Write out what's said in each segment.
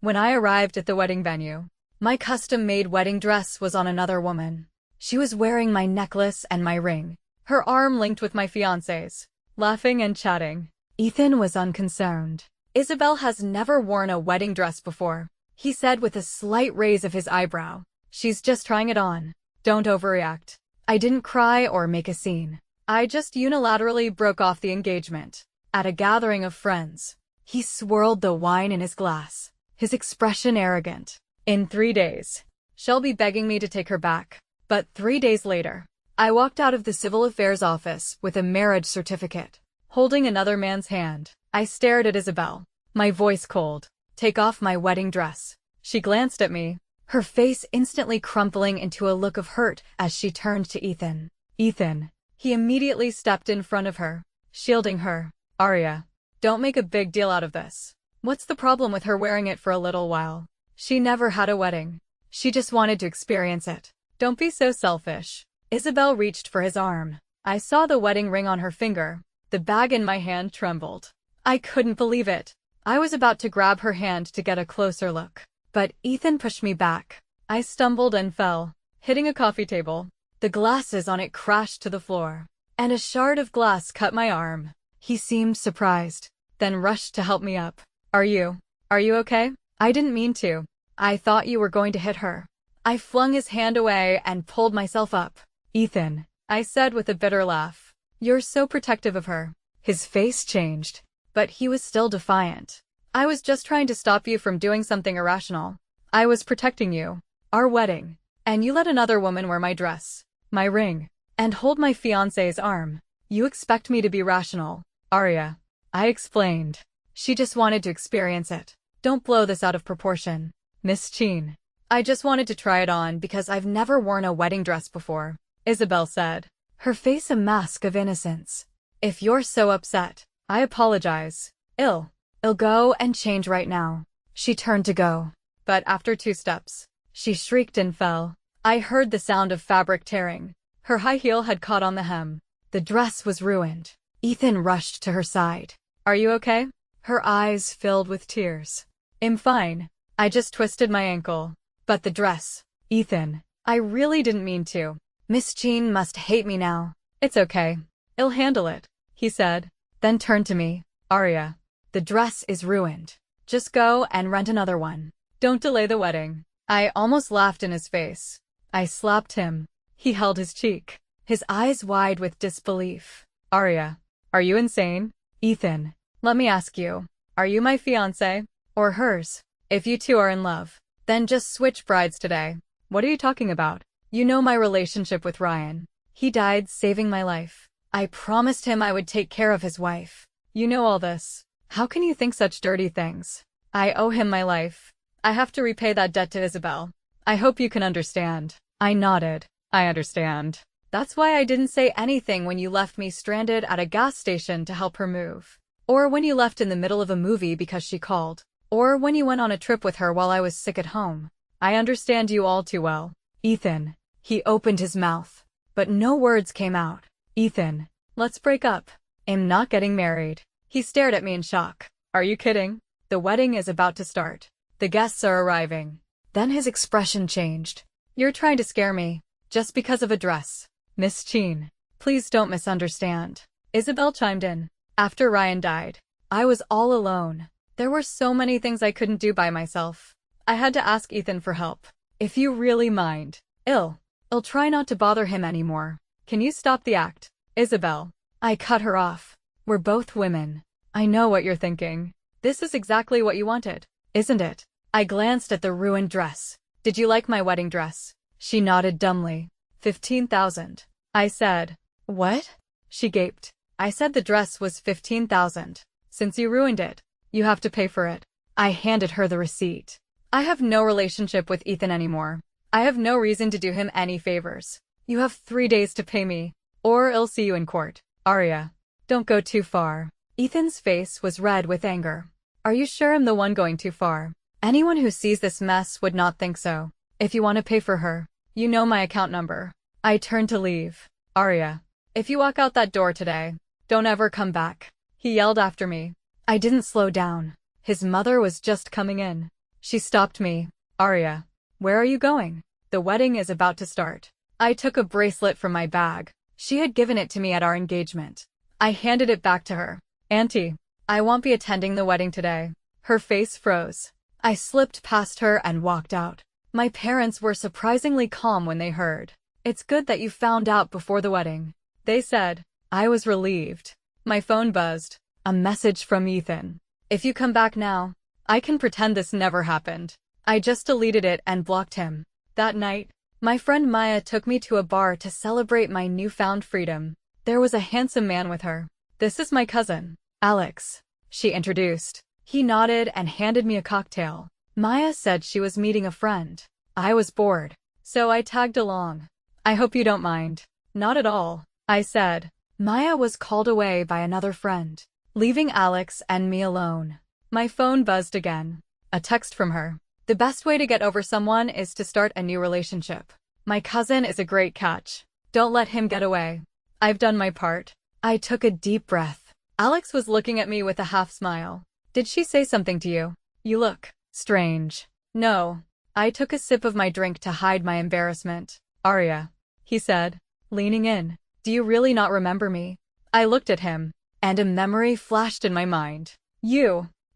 When I arrived at the wedding venue, my custom-made wedding dress was on another woman. She was wearing my necklace and my ring, her arm linked with my fiancé's, laughing and chatting. Ethan was unconcerned. Isabel has never worn a wedding dress before, he said with a slight raise of his eyebrow. She's just trying it on. Don't overreact. I didn't cry or make a scene. I just unilaterally broke off the engagement. At a gathering of friends, he swirled the wine in his glass, his expression arrogant. In 3 days, she'll be begging me to take her back. But 3 days later, I walked out of the civil affairs office with a marriage certificate, holding another man's hand. I stared at Isabel, my voice cold. Take off my wedding dress. She glanced at me, her face instantly crumpling into a look of hurt as she turned to Ethan. Ethan. He immediately stepped in front of her, shielding her. Arya, don't make a big deal out of this. What's the problem with her wearing it for a little while? She never had a wedding. She just wanted to experience it. Don't be so selfish. Isabel reached for his arm. I saw the wedding ring on her finger. The bag in my hand trembled. I couldn't believe it. I was about to grab her hand to get a closer look, but Ethan pushed me back. I stumbled and fell, hitting a coffee table. The glasses on it crashed to the floor, and a shard of glass cut my arm. He seemed surprised, then rushed to help me up. Are you okay? I didn't mean to. I thought you were going to hit her. I flung his hand away and pulled myself up. Ethan, I said with a bitter laugh. You're so protective of her. His face changed, but he was still defiant. I was just trying to stop you from doing something irrational. I was protecting you, our wedding, and you let another woman wear my dress, my ring, and hold my fiancé's arm. You expect me to be rational, Arya. I explained. She just wanted to experience it. Don't blow this out of proportion, Miss Chin. I just wanted to try it on because I've never worn a wedding dress before, Isabel said, her face a mask of innocence. If you're so upset, I apologize. I'll go and change right now. She turned to go, but after 2 steps, she shrieked and fell. I heard the sound of fabric tearing. Her high heel had caught on the hem. The dress was ruined. Ethan rushed to her side. Are you okay? Her eyes filled with tears. I'm fine. I just twisted my ankle. But the dress. Ethan, I really didn't mean to. Miss Jean must hate me now. It's okay. I'll handle it, he said, then turned to me. Arya, the dress is ruined. Just go and rent another one. Don't delay the wedding. I almost laughed in his face. I slapped him. He held his cheek, his eyes wide with disbelief. Arya, are you insane? Ethan, let me ask you, are you my fiancé? Or hers? If you two are in love, then just switch brides today. What are you talking about? You know my relationship with Ryan. He died saving my life. I promised him I would take care of his wife. You know all this. How can you think such dirty things? I owe him my life. I have to repay that debt to Isabel. I hope you can understand. I nodded. I understand. That's why I didn't say anything when you left me stranded at a gas station to help her move. Or when you left in the middle of a movie because she called. Or when you went on a trip with her while I was sick at home. I understand you all too well. Ethan. He opened his mouth, but no words came out. Ethan, let's break up. I'm not getting married. He stared at me in shock. Are you kidding? The wedding is about to start. The guests are arriving. Then his expression changed. You're trying to scare me, just because of a dress. Miss Chin, please don't misunderstand. Isabel chimed in. After Ryan died, I was all alone. There were so many things I couldn't do by myself. I had to ask Ethan for help. If you really mind, I'll try not to bother him anymore. Can you stop the act? Isabel. I cut her off. We're both women. I know what you're thinking. This is exactly what you wanted, isn't it? I glanced at the ruined dress. Did you like my wedding dress? She nodded dumbly. 15,000. I said. What? She gaped. I said the dress was 15,000. Since you ruined it, you have to pay for it. I handed her the receipt. I have no relationship with Ethan anymore. I have no reason to do him any favors. You have 3 days to pay me, or I'll see you in court. Arya, don't go too far. Ethan's face was red with anger. Are you sure I'm the one going too far? Anyone who sees this mess would not think so. If you want to pay for her, you know my account number. I turned to leave. Arya, if you walk out that door today, don't ever come back. He yelled after me. I didn't slow down. His mother was just coming in. She stopped me. Arya, where are you going? The wedding is about to start. I took a bracelet from my bag. She had given it to me at our engagement. I handed it back to her. Auntie, I won't be attending the wedding today. Her face froze. I slipped past her and walked out. My parents were surprisingly calm when they heard. It's good that you found out before the wedding, they said. I was relieved. My phone buzzed. A message from Ethan. If you come back now, I can pretend this never happened. I just deleted it and blocked him. That night, my friend Maya took me to a bar to celebrate my newfound freedom. There was a handsome man with her. This is my cousin, Alex, she introduced. He nodded and handed me a cocktail. Maya said she was meeting a friend. I was bored, so I tagged along. I hope you don't mind. Not at all, I said. Maya was called away by another friend, leaving Alex and me alone. My phone buzzed again. A text from her. The best way to get over someone is to start a new relationship. My cousin is a great catch. Don't let him get away. I've done my part. I took a deep breath. Alex was looking at me with a half smile. Did she say something to you? You look strange. No. I took a sip of my drink to hide my embarrassment. Arya, he said, leaning in. Do you really not remember me? I looked at him, and a memory flashed in my mind.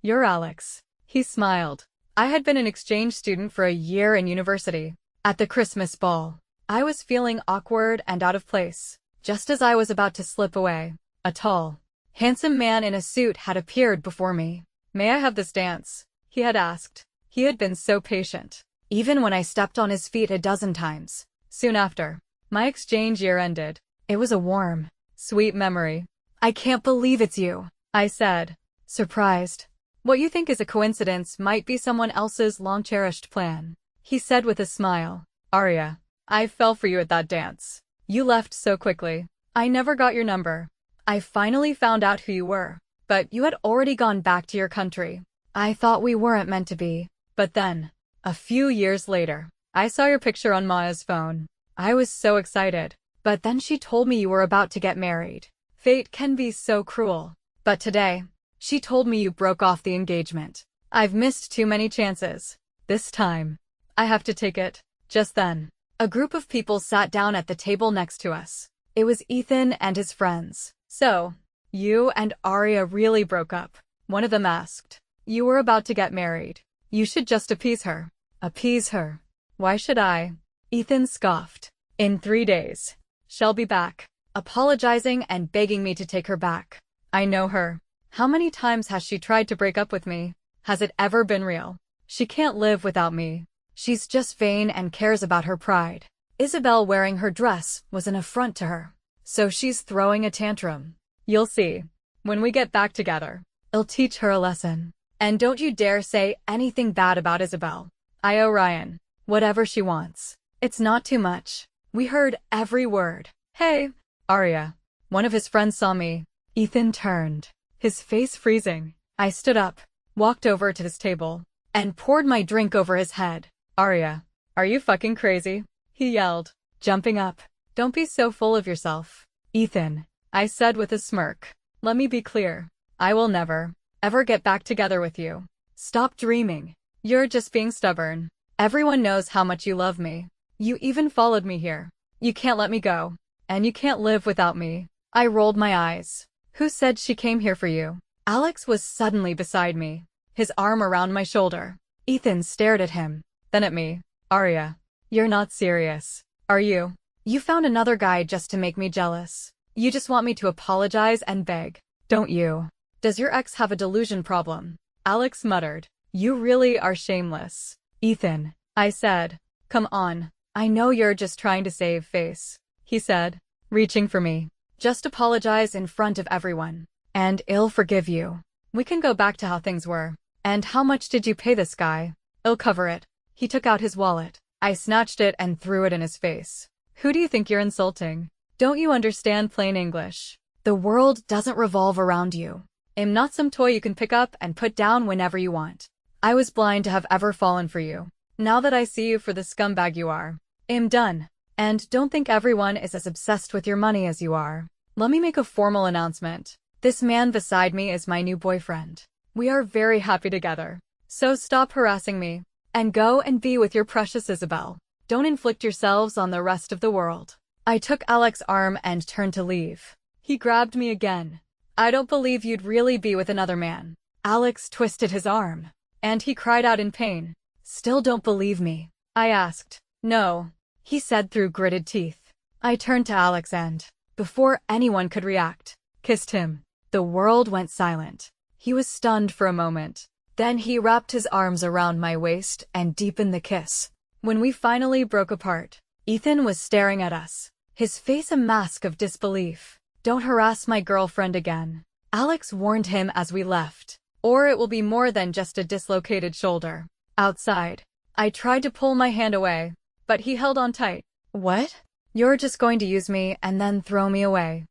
You're Alex. He smiled. I had been an exchange student for a year in university. At the Christmas ball, I was feeling awkward and out of place. Just as I was about to slip away, a tall, handsome man in a suit had appeared before me. May I have this dance? He had asked. He had been so patient, even when I stepped on his feet a dozen times. Soon after, my exchange year ended. It was a warm, sweet memory. I can't believe it's you, I said, surprised. What you think is a coincidence might be someone else's long-cherished plan, he said with a smile. Arya, I fell for you at that dance. You left so quickly. I never got your number. I finally found out who you were, but you had already gone back to your country. I thought we weren't meant to be. But then, a few years later, I saw your picture on Maya's phone. I was so excited. But then she told me you were about to get married. Fate can be so cruel. But today, she told me you broke off the engagement. I've missed too many chances. This time, I have to take it. Just then, a group of people sat down at the table next to us. It was Ethan and his friends. So, you and Arya really broke up, one of them asked. You were about to get married. You should just appease her. Appease her? Why should I? Ethan scoffed. In 3 days, she'll be back, apologizing and begging me to take her back. I know her. How many times has she tried to break up with me? Has it ever been real? She can't live without me. She's just vain and cares about her pride. Isabel wearing her dress was an affront to her, so she's throwing a tantrum. You'll see. When we get back together, I'll teach her a lesson. And don't you dare say anything bad about Isabel. I owe Ryan whatever she wants. It's not too much. We heard every word. Hey, Arya. One of his friends saw me. Ethan turned, his face freezing. I stood up, walked over to his table, and poured my drink over his head. Arya, are you fucking crazy? He yelled, jumping up. Don't be so full of yourself. Ethan, I said with a smirk. Let me be clear. I will never, ever get back together with you. Stop dreaming. You're just being stubborn. Everyone knows how much you love me. You even followed me here. You can't let me go. And you can't live without me. I rolled my eyes. Who said she came here for you? Alex was suddenly beside me, his arm around my shoulder. Ethan stared at him, then at me. Arya, you're not serious, are you? You found another guy just to make me jealous. You just want me to apologize and beg, don't you? Does your ex have a delusion problem? Alex muttered. You really are shameless. Ethan, I said. Come on. I know you're just trying to save face, he said, reaching for me. Just apologize in front of everyone, and I'll forgive you. We can go back to how things were. And how much did you pay this guy? I'll cover it. He took out his wallet. I snatched it and threw it in his face. Who do you think you're insulting? Don't you understand plain English? The world doesn't revolve around you. I'm not some toy you can pick up and put down whenever you want. I was blind to have ever fallen for you. Now that I see you for the scumbag you are, I'm done. And don't think everyone is as obsessed with your money as you are. Let me make a formal announcement. This man beside me is my new boyfriend. We are very happy together. So stop harassing me. And go and be with your precious Isabel. Don't inflict yourselves on the rest of the world. I took Alex's arm and turned to leave. He grabbed me again. I don't believe you'd really be with another man. Alex twisted his arm. And he cried out in pain. Still don't believe me? I asked. No, he said through gritted teeth. I turned to Alex and, before anyone could react, kissed him. The world went silent. He was stunned for a moment. Then he wrapped his arms around my waist and deepened the kiss. When we finally broke apart, Ethan was staring at us, his face a mask of disbelief. Don't harass my girlfriend again. Alex warned him as we left, or it will be more than just a dislocated shoulder. Outside, I tried to pull my hand away, but he held on tight. What? You're just going to use me and then throw me away.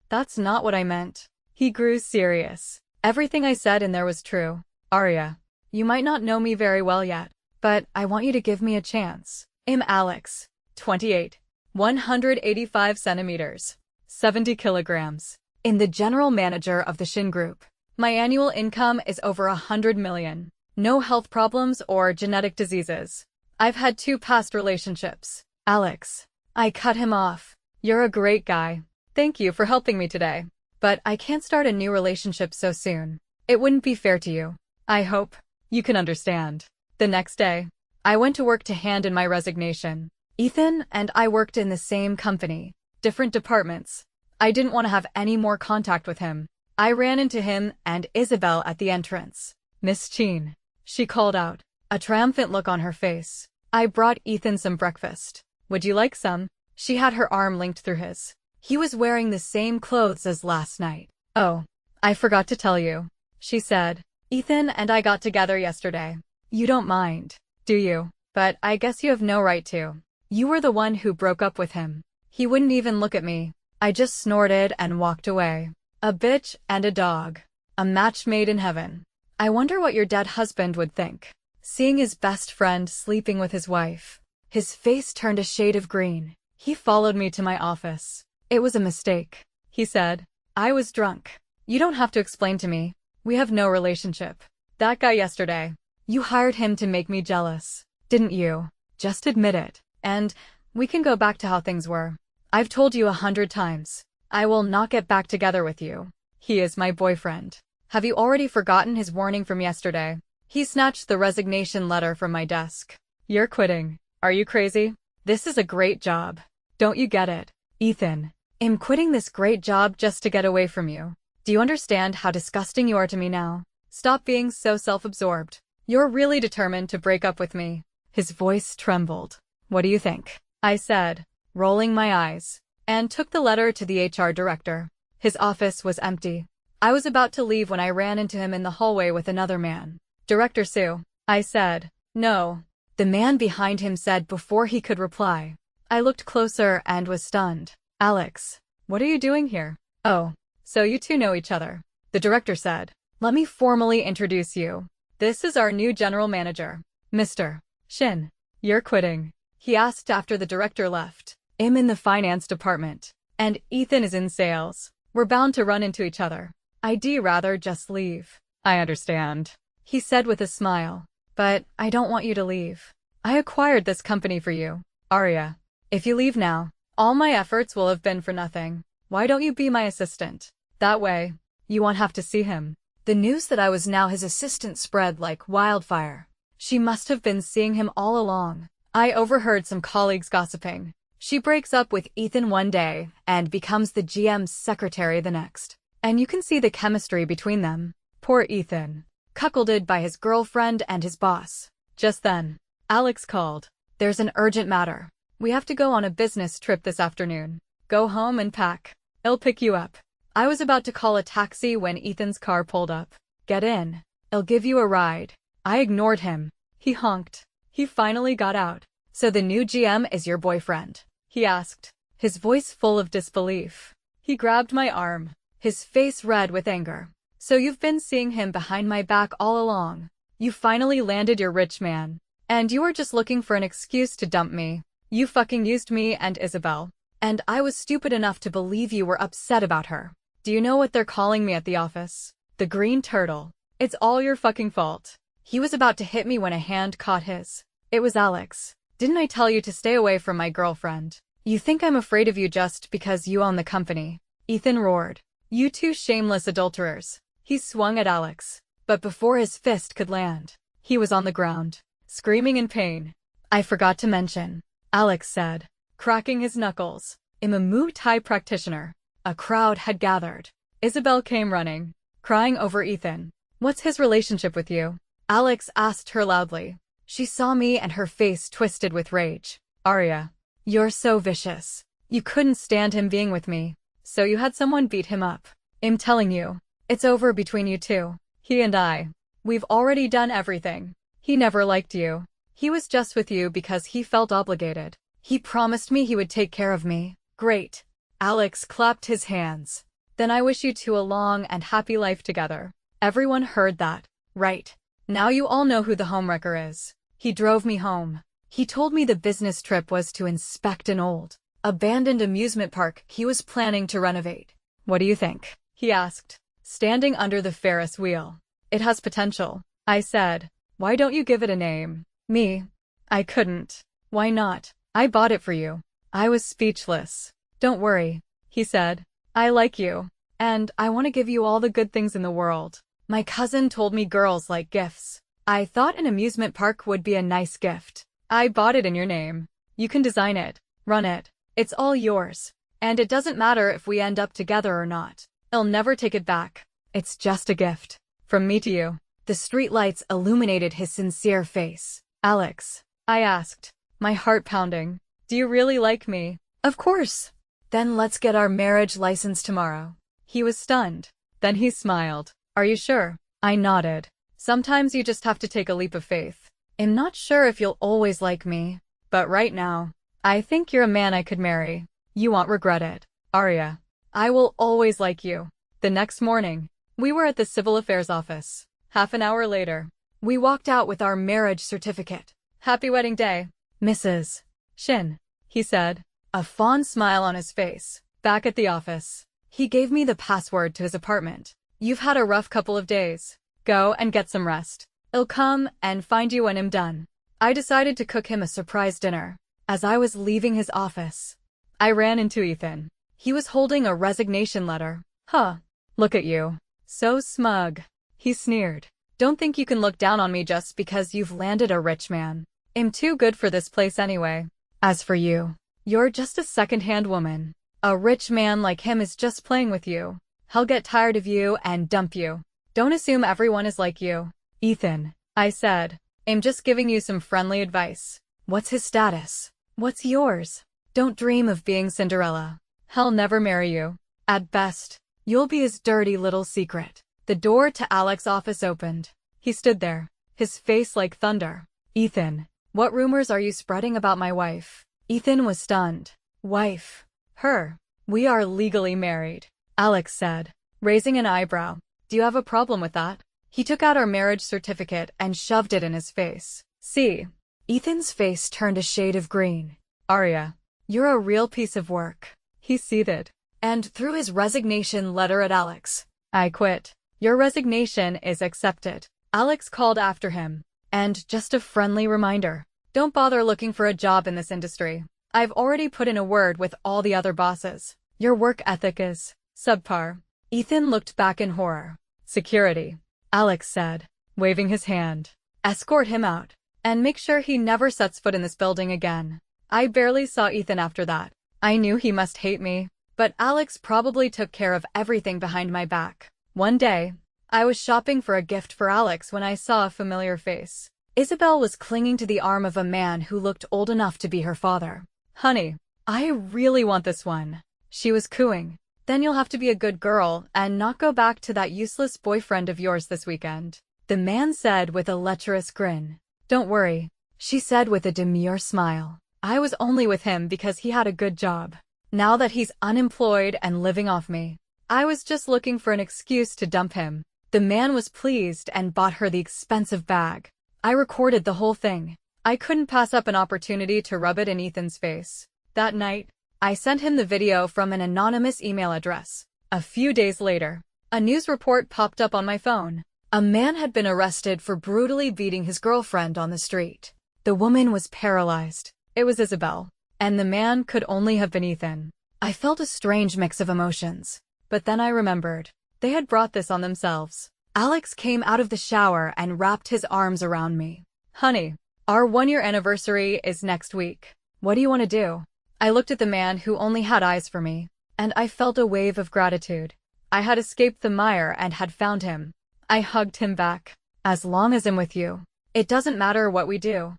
That's not what I meant. He grew serious. Everything I said in there was true. Arya, you might not know me very well yet, but I want you to give me a chance. I'm Alex, 28, 185 centimeters, 70 kilograms. I'm the general manager of the Shin Group. My annual income is over 100 million. No health problems or genetic diseases. I've had 2 past relationships. Alex. I cut him off. You're a great guy. Thank you for helping me today. But I can't start a new relationship so soon. It wouldn't be fair to you. I hope you can understand. The next day, I went to work to hand in my resignation. Ethan and I worked in the same company, different departments. I didn't want to have any more contact with him. I ran into him and Isabel at the entrance. Miss Cheen, she called out, a triumphant look on her face. I brought Ethan some breakfast. Would you like some? She had her arm linked through his. He was wearing the same clothes as last night. Oh, I forgot to tell you, she said. Ethan and I got together yesterday. You don't mind, do you? But I guess you have no right to. You were the one who broke up with him. He wouldn't even look at me. I just snorted and walked away. A bitch and a dog. A match made in heaven. I wonder what your dead husband would think. Seeing his best friend sleeping with his wife. His face turned a shade of green. He followed me to my office. It was a mistake, he said. I was drunk. You don't have to explain to me. We have no relationship. That guy yesterday. You hired him to make me jealous, didn't you? Just admit it. And we can go back to how things were. I've told you 100 times. I will not get back together with you. He is my boyfriend. Have you already forgotten his warning from yesterday? He snatched the resignation letter from my desk. You're quitting. Are you crazy? This is a great job. Don't you get it? Ethan, I'm quitting this great job just to get away from you. Do you understand how disgusting you are to me now? Stop being so self-absorbed. You're really determined to break up with me. His voice trembled. What do you think? I said, rolling my eyes, and took the letter to the HR director. His office was empty. I was about to leave when I ran into him in the hallway with another man. Director Sue, I said. No. The man behind him said before he could reply. I looked closer and was stunned. Alex, what are you doing here? Oh, so you two know each other. The director said. Let me formally introduce you. This is our new general manager, Mr. Shin. You're quitting, he asked after the director left. I'm in the finance department, and Ethan is in sales. We're bound to run into each other. I'd rather just leave. I understand, he said with a smile. But I don't want you to leave. I acquired this company for you, Arya. If you leave now, all my efforts will have been for nothing. Why don't you be my assistant? That way, you won't have to see him. The news that I was now his assistant spread like wildfire. She must have been seeing him all along. I overheard some colleagues gossiping. She breaks up with Ethan one day and becomes the GM's secretary the next. And you can see the chemistry between them. Poor Ethan. Cuckolded by his girlfriend and his boss. Just then, Alex called. There's an urgent matter. We have to go on a business trip this afternoon. Go home and pack. I'll pick you up. I was about to call a taxi when Ethan's car pulled up. Get in. I'll give you a ride. I ignored him. He honked. He finally got out. So the new GM is your boyfriend? He asked, his voice full of disbelief. He grabbed my arm, his face red with anger. So you've been seeing him behind my back all along. You finally landed your rich man. And you were just looking for an excuse to dump me. You fucking used me and Isabel. And I was stupid enough to believe you were upset about her. Do you know what they're calling me at the office? The Green Turtle. It's all your fucking fault. He was about to hit me when a hand caught his. It was Alex. "Didn't I tell you to stay away from my girlfriend? You think I'm afraid of you just because you own the company?" Ethan roared. "You two shameless adulterers." He swung at Alex, but before his fist could land, he was on the ground, screaming in pain. "I forgot to mention," Alex said, cracking his knuckles. "I'm a Muay Thai practitioner." A crowd had gathered. Isabel came running, crying over Ethan. "What's his relationship with you?" Alex asked her loudly. She saw me and her face twisted with rage. "Arya, you're so vicious. You couldn't stand him being with me, so you had someone beat him up. I'm telling you, it's over between you two. He and I. We've already done everything. He never liked you. He was just with you because he felt obligated. He promised me he would take care of me." "Great." Alex clapped his hands. "Then I wish you two a long and happy life together." Everyone heard that. "Right. Now you all know who the homewrecker is. He drove me home. He told me the business trip was to inspect an old, abandoned amusement park he was planning to renovate." "What do you think?" he asked, standing under the Ferris wheel. "It has potential," I said. "Why don't you give it a name?" "Me? I couldn't." "Why not? I bought it for you." I was speechless. "Don't worry," he said. "I like you, and I want to give you all the good things in the world. My cousin told me girls like gifts. I thought an amusement park would be a nice gift. I bought it in your name. You can design it, run it. It's all yours. And it doesn't matter if we end up together or not. I'll never take it back. It's just a gift. From me to you." The streetlights illuminated his sincere face. "Alex," I asked, my heart pounding, "do you really like me?" "Of course." "Then let's get our marriage license tomorrow." He was stunned. Then he smiled. "Are you sure?" I nodded. "Sometimes you just have to take a leap of faith. I'm not sure if you'll always like me, but right now, I think you're a man I could marry. You won't regret it. Arya, I will always like you." The next morning, we were at the Civil Affairs office. Half an hour later, we walked out with our marriage certificate. "Happy wedding day, Mrs. Shin," he said, a fond smile on his face. Back at the office, he gave me the password to his apartment. "You've had a rough couple of days. Go and get some rest. I'll come and find you when I'm done." I decided to cook him a surprise dinner. As I was leaving his office, I ran into Ethan. He was holding a resignation letter. "Huh. Look at you. So smug." He sneered. "Don't think you can look down on me just because you've landed a rich man. I'm too good for this place anyway. As for you, you're just a second-hand woman. A rich man like him is just playing with you. He'll get tired of you and dump you. Don't assume everyone is like you." "Ethan," I said, "I'm just giving you some friendly advice. What's his status? What's yours? Don't dream of being Cinderella. He'll never marry you. At best, you'll be his dirty little secret." The door to Alex's office opened. He stood there, his face like thunder. "Ethan, what rumors are you spreading about my wife?" Ethan was stunned. "Wife? Her? We are legally married," Alex said, raising an eyebrow. "Do you have a problem with that?" He took out our marriage certificate and shoved it in his face. "See?" Ethan's face turned a shade of green. "Arya, you're a real piece of work." He seethed and threw his resignation letter at Alex. "I quit. Your resignation is accepted." Alex called after him. "And just a friendly reminder, don't bother looking for a job in this industry. I've already put in a word with all the other bosses. Your work ethic is subpar." Ethan looked back in horror. "Security," Alex said, waving his hand. "Escort him out, and make sure he never sets foot in this building again." I barely saw Ethan after that. I knew he must hate me, but Alex probably took care of everything behind my back. One day, I was shopping for a gift for Alex when I saw a familiar face. Isabel was clinging to the arm of a man who looked old enough to be her father. "Honey, I really want this one," she was cooing. "Then you'll have to be a good girl and not go back to that useless boyfriend of yours this weekend," the man said with a lecherous grin. "Don't worry," she said with a demure smile. "I was only with him because he had a good job. Now that he's unemployed and living off me, I was just looking for an excuse to dump him." The man was pleased and bought her the expensive bag. I recorded the whole thing. I couldn't pass up an opportunity to rub it in Ethan's face. That night, I sent him the video from an anonymous email address. A few days later, a news report popped up on my phone. A man had been arrested for brutally beating his girlfriend on the street. The woman was paralyzed. It was Isabel. And the man could only have been Ethan. I felt a strange mix of emotions. But then I remembered. They had brought this on themselves. Alex came out of the shower and wrapped his arms around me. Honey, our 1-year anniversary is next week. What do you want to do? I looked at the man who only had eyes for me, and I felt a wave of gratitude. I had escaped the mire and had found him. I hugged him back. As long as I'm with you, it doesn't matter what we do.